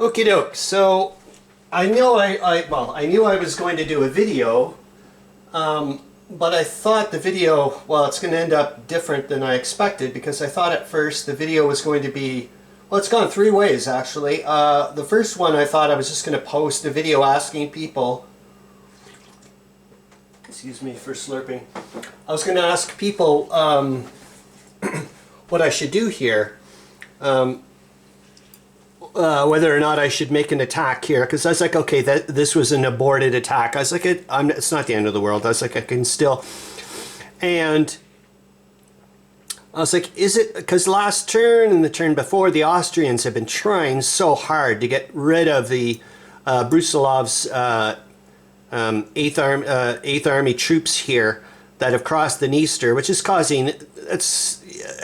Okie doke. So I know I knew I was going to do a video, but I thought the video, well, it's going to end up different than I expected, because I thought at first the video was going to be, well, it's gone three ways actually. The first one, I thought I was just going to post a video asking people, excuse me for slurping, I was going to ask people what I should do here. Whether or not I should make an attack here, because I was like, okay, this was an aborted attack. I was like, it's not the end of the world. I was like, I can still, and I was like, is it, because last turn and the turn before, the Austrians have been trying so hard to get rid of the Brusilov's 8th Army troops here that have crossed the Dniester, which is causing,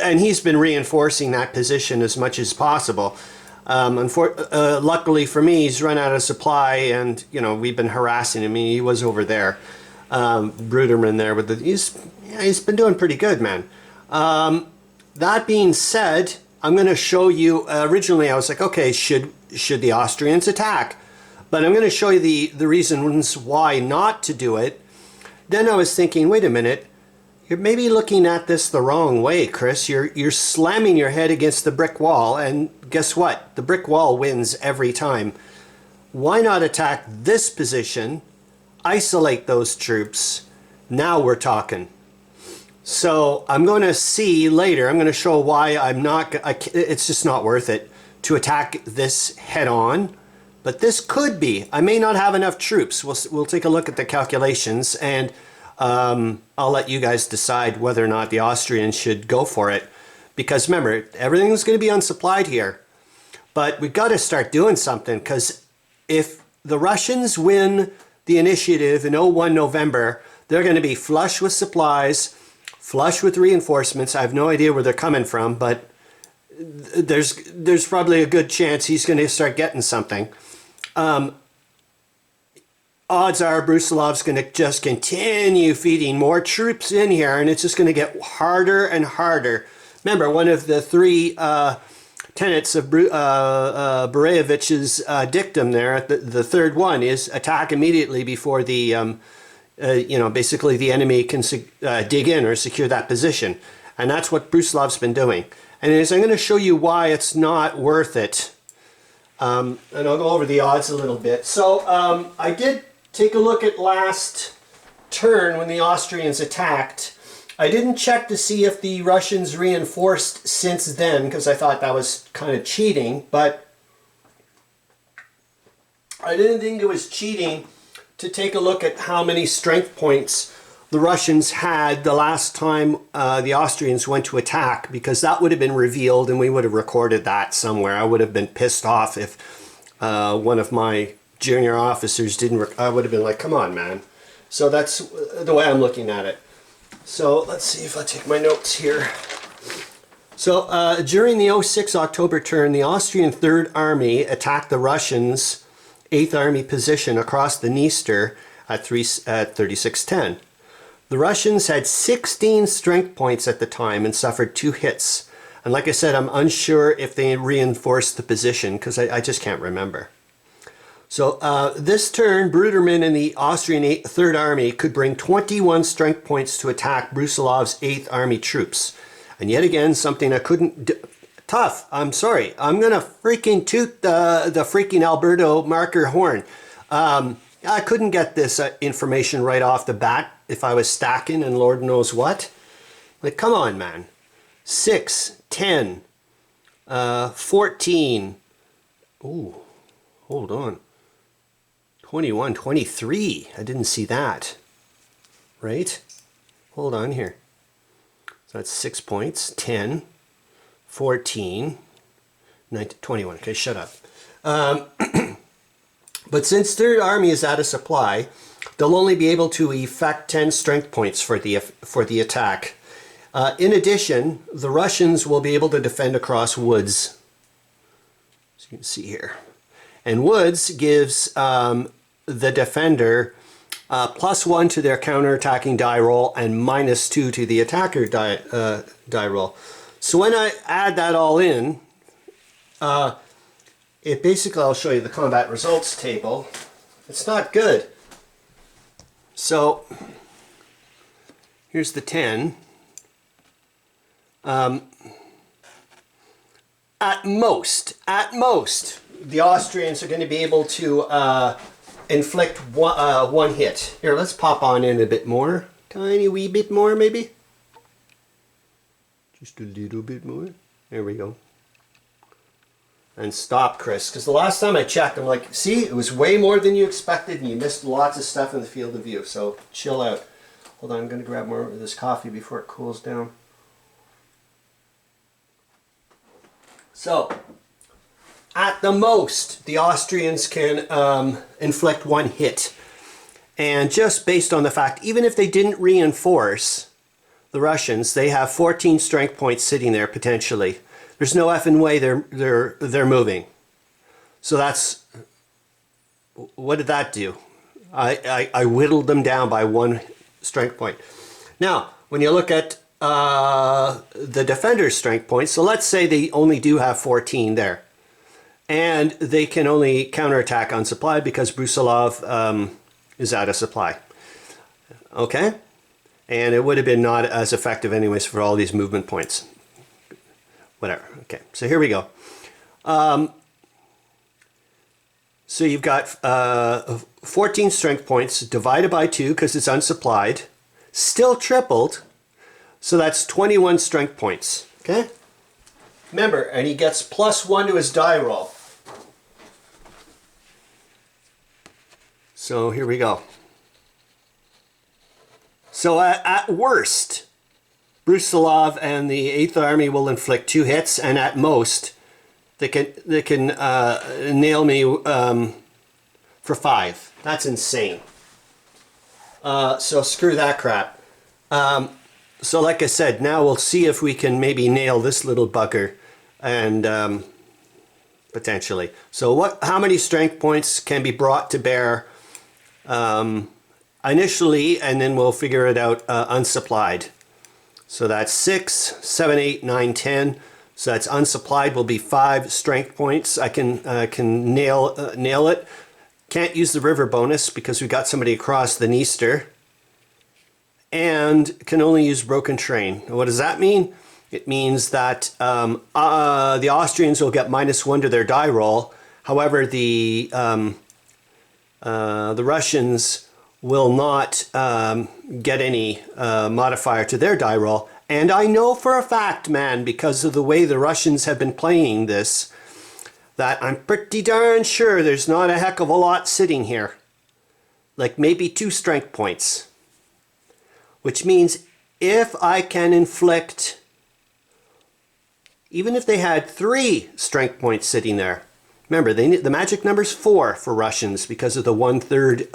and he's been reinforcing that position as much as possible. Luckily for me, he's run out of supply, and we've been harassing him. I mean, he was over there, Bruderman there with he's been doing pretty good, man. That being said, I'm going to show you. Originally, I was like, okay, should the Austrians attack? But I'm going to show you the reasons why not to do it. Then I was thinking, wait a minute. You're maybe looking at this the wrong way, Chris. You're slamming your head against the brick wall, and guess what? The brick wall wins every time. Why not attack this position, isolate those troops? Now we're talking. So I'm going to see later, I'm going to show why it's just not worth it to attack this head on. But this could be. I may not have enough troops. We'll take a look at the calculations, and I'll let you guys decide whether or not the Austrians should go for it. Because remember, everything's going to be unsupplied here. But we've got to start doing something, because if the Russians win the initiative in 01 November, they're going to be flush with supplies, flush with reinforcements. I have no idea where they're coming from, but there's probably a good chance he's going to start getting something. Odds are Brusilov's going to just continue feeding more troops in here, and it's just going to get harder and harder. Remember, one of the three tenets of Bereyevich's dictum there, the third one, is attack immediately before the, basically the enemy can dig in or secure that position. And that's what Brusilov's been doing. And I'm going to show you why it's not worth it. And I'll go over the odds a little bit. So I did take a look at last turn when the Austrians attacked. I didn't check to see if the Russians reinforced since then, because I thought that was kind of cheating, but I didn't think it was cheating to take a look at how many strength points the Russians had the last time the Austrians went to attack, because that would have been revealed and we would have recorded that somewhere. I would have been pissed off if one of my junior officers didn't. I would have been like, come on, man. So that's the way I'm looking at it. So let's see if I take my notes here. So during the 06 October turn, the Austrian 3rd Army attacked the Russians' 8th Army position across the Dniester at 3610. The Russians had 16 strength points at the time and suffered 2 hits. And like I said, I'm unsure if they reinforced the position, because I just can't remember. So this turn, Bruderman and the Austrian 3rd Army could bring 21 strength points to attack Brusilov's 8th Army troops. And yet again, something I couldn't do. Tough, I'm sorry. I'm going to freaking toot the freaking Alberto marker horn. I couldn't get this information right off the bat if I was stacking and Lord knows what. Like, come on, man. 6, 10, 14. Ooh, hold on. 21, 23. I didn't see that. Right? Hold on here. So that's 6 points. 10, 14, 19, 21. Okay, shut up. But since 3rd Army is out of supply, they'll only be able to effect 10 strength points for the attack. In addition, the Russians will be able to defend across woods. So you can see here. And woods gives the defender +1 to their counterattacking die roll and -2 to the attacker die roll. So when I add that all in, it basically, I'll show you the combat results table. It's not good. So here's the 10. At most, the Austrians are going to be able to inflict one hit. Here, let's pop on in a bit more. Tiny wee bit more, maybe. Just a little bit more. There we go. And stop, Chris, because the last time I checked, I'm like, see, it was way more than you expected, and you missed lots of stuff in the field of view. So chill out. Hold on, I'm going to grab more of this coffee before it cools down. So, at the most, the Austrians can inflict one hit. And just based on the fact, even if they didn't reinforce the Russians, they have 14 strength points sitting there potentially. There's no effing way they're moving. So that's, what did that do? I whittled them down by one strength point. Now, when you look at the defender's strength points, so let's say they only do have 14 there. And they can only counterattack on supply because Brusilov is out of supply. Okay? And it would have been not as effective anyways for all these movement points. Whatever. Okay, so here we go. So you've got 14 strength points divided by 2 because it's unsupplied. Still tripled. So that's 21 strength points. Okay? Remember, and he gets +1 to his die roll. So here we go. So at worst, Brusilov and the 8th Army will inflict 2 hits, and at most, they can nail me for 5. That's insane. So screw that crap. So like I said, now we'll see if we can maybe nail this little bugger, and potentially. So how many strength points can be brought to bear initially, and then we'll figure it out unsupplied. So that's 6, 7, 8, 9, 10. So that's unsupplied will be 5 strength points. I can nail it. Can't use the river bonus because we got somebody across the Dniester. And can only use broken terrain. What does that mean? It means that the Austrians will get -1 to their die roll. However, the Russians will not get any modifier to their die roll. And I know for a fact, man, because of the way the Russians have been playing this, that I'm pretty darn sure there's not a heck of a lot sitting here. Like maybe 2 strength points. Which means if I can inflict, even if they had 3 strength points sitting there, remember, the magic number's 4 for Russians because of the 1/3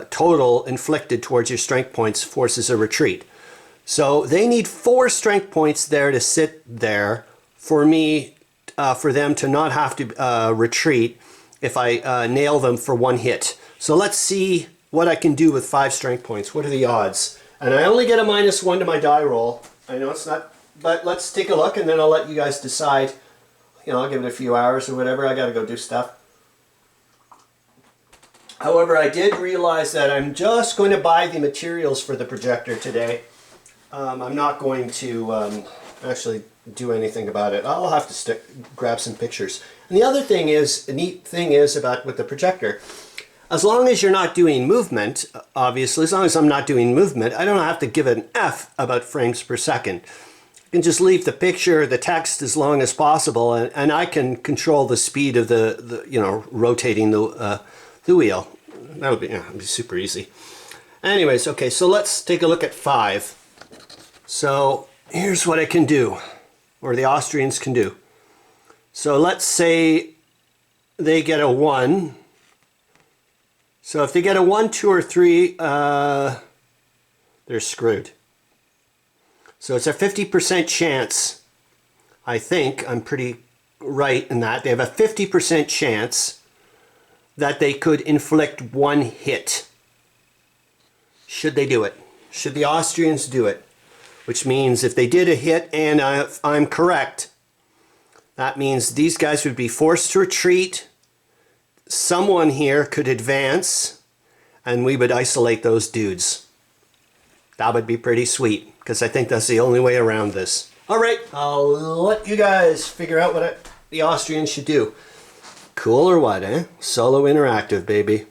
total inflicted towards your strength points forces a retreat. So they need 4 strength points there to sit there for me, for them to not have to retreat if I nail them for 1 hit. So let's see what I can do with 5 strength points. What are the odds? And I only get a -1 to my die roll. I know it's not, but let's take a look and then I'll let you guys decide. You know, I'll give it a few hours or whatever. I gotta go do stuff. However, I did realize that I'm just going to buy the materials for the projector today. I'm not going to actually do anything about it. I'll have to grab some pictures. And the other thing is, the neat thing is about with the projector, as long as you're not doing movement, obviously, as long as I'm not doing movement, I don't have to give it an F about frames per second. I can just leave the picture, the text as long as possible, and I can control the speed of the you know, rotating the wheel. That would be, yeah, it'd be super easy. Anyways, okay, so let's take a look at 5. So here's what I can do, or the Austrians can do. So let's say they get a 1. So if they get a 1, 2, or 3, they're screwed. So it's a 50% chance, I think, I'm pretty right in that, they have a 50% chance that they could inflict 1 hit. Should they do it? Should the Austrians do it? Which means if they did a hit, and if I'm correct, That means these guys would be forced to retreat. Someone here could advance, and we would isolate those dudes. That would be pretty sweet, because I think that's the only way around this. All right, I'll let you guys figure out what the Austrians should do. Cool or what, eh? Solo interactive, baby.